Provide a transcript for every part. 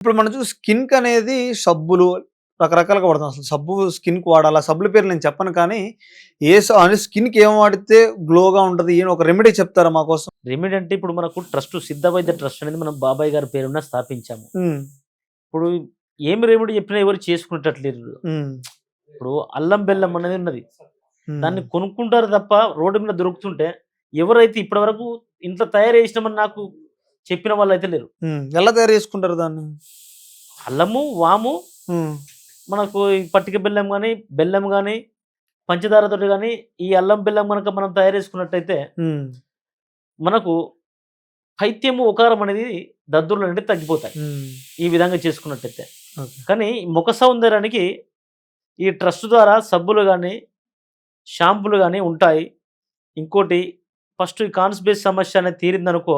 ఇప్పుడు మనం చూసి స్కిన్‌కి అనేది సబ్బులు రకరకాలుగా వాడతాం. అసలు సబ్బు స్కిన్‌కి వాడాలా? సబ్బుల పేర్లు నేను చెప్పను కానీ, అని స్కిన్‌కి ఏం వాడితే గ్లోగా ఉంటది? ఏం ఒక రెమెడీ చెప్తారా మా కోసం? రెమెడీ అంటే ఇప్పుడు మనకు ట్రస్ట్ సిద్ధ వైద్య ట్రస్ట్ అనేది మనం బాబాయ్ గారి పేరున స్థాపించాము. హ్మ్. ఇప్పుడు ఏమి రెమెడీ చెప్పినా ఎవరు చేసుకునేటట్లేరు. హ్మ్. ఇప్పుడు అల్లం, బెల్లం అనేది ఉన్నది. హ్మ్. దాన్ని కొనుక్కుంటారు తప్ప రోడ్డు మీద దొరుకుతుంటే ఎవరైతే ఇప్పటివరకు ఇంట్లో తయారు చేసినామని నాకు చెప్పిన వాళ్ళైతే లేరు. హ్మ్. ఎలా తయారు చేసుకుంటారు దాన్ని? అల్లము, వాము, హ్మ్. మనకు ఈ పట్టిక బెల్లం గాని, పంచదారతోటి గాని ఈ అల్లం, బెల్లం గనక మనం తయారు చేసుకున్నట్టయితే హ్మ్. మనకు పైత్యము, ఒకారం అనేది దద్దుర్లనేవి తగ్గిపోతాయి. హ్మ్. ఈ విధంగా చేసుకున్నట్టయితే. ఓకే. కానీ ముఖ సౌందర్యానికి ఈ ట్రస్ట్ ద్వారా సబ్బులు గాని, షాంపూలు గాని ఉంటాయి. ఇంకోటి ఫస్ట్ ఈ కాన్స్టిపేషన్ సమస్య అనేది తీరిందనుకో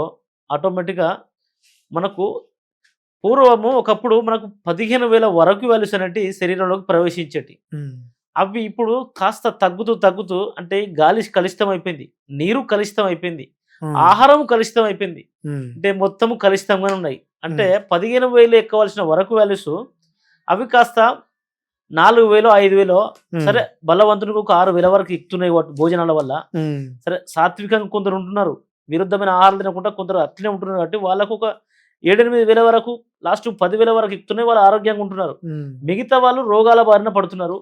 ఆటోమేటిక్‌గా మనకు పూర్వము ఒకప్పుడు మనకు 15,000 వరకు వాల్యూస్ అనేటివి శరీరంలోకి ప్రవేశించేటియి. హ్మ్. అవి ఇప్పుడు కాస్త తగ్గుతూ అంటే గాలి కలుషితం అయిపోయింది. నీరు కలుషితం అయిపోయింది. హ్మ్. ఆహారం కలుషితం అయిపోయింది. హ్మ్. అంటే మొత్తము కలుషితంగానే ఉన్నాయి. అంటే హ్మ్. 15,000 ఎక్కవలసిన వరకు వాల్యూస్ అవి కాస్త 4,000, 5,000 హ్మ్. సరే బలవంతునికి ఒక 6,000 వరకు ఎక్కుతున్నాయి భోజనాల వల్ల. హ్మ్. సరే సాత్వికంగా కొందరు ఉంటున్నారు. విరుద్ధమైన ఆహారం తినకుండా కొందరు అట్లనే ఉంటున్నారు కాబట్టి వాళ్ళకు ఒక 7, 8,000 వరకు లాస్ట్ 10,000 వరకు ఎక్కుతున్నాయి. వాళ్ళు ఆరోగ్యంగా ఉంటున్నారు. హ్మ్. మిగతా వాళ్ళు రోగాల బారిన పడుతున్నారు.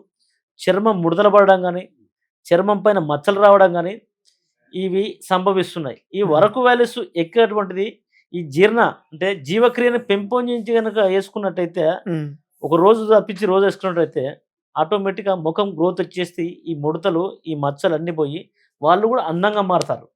చర్మం ముడతలు పడడం గాని, చర్మం పైన మచ్చలు రావడం గాని, ఇవి సంభవిస్తున్నాయి. ఈ హ్మ్. వరకు వాల్యూస్ ఎక్కేటువంటిది ఈ అంటే జీవక్రియను పెంపొందించి గనక యేసుకున్నట్టయితే, హ్మ్. ఒక రోజు తప్పించి రోజు యేసుకున్నట్టయితే ఆటోమేటిక్‌గా ముఖం గ్రోత్ వచ్చేసి ఈ ముడతలు, ఈ మచ్చలన్నీ పోయి వాళ్ళు గూడా అందంగా మారతారు.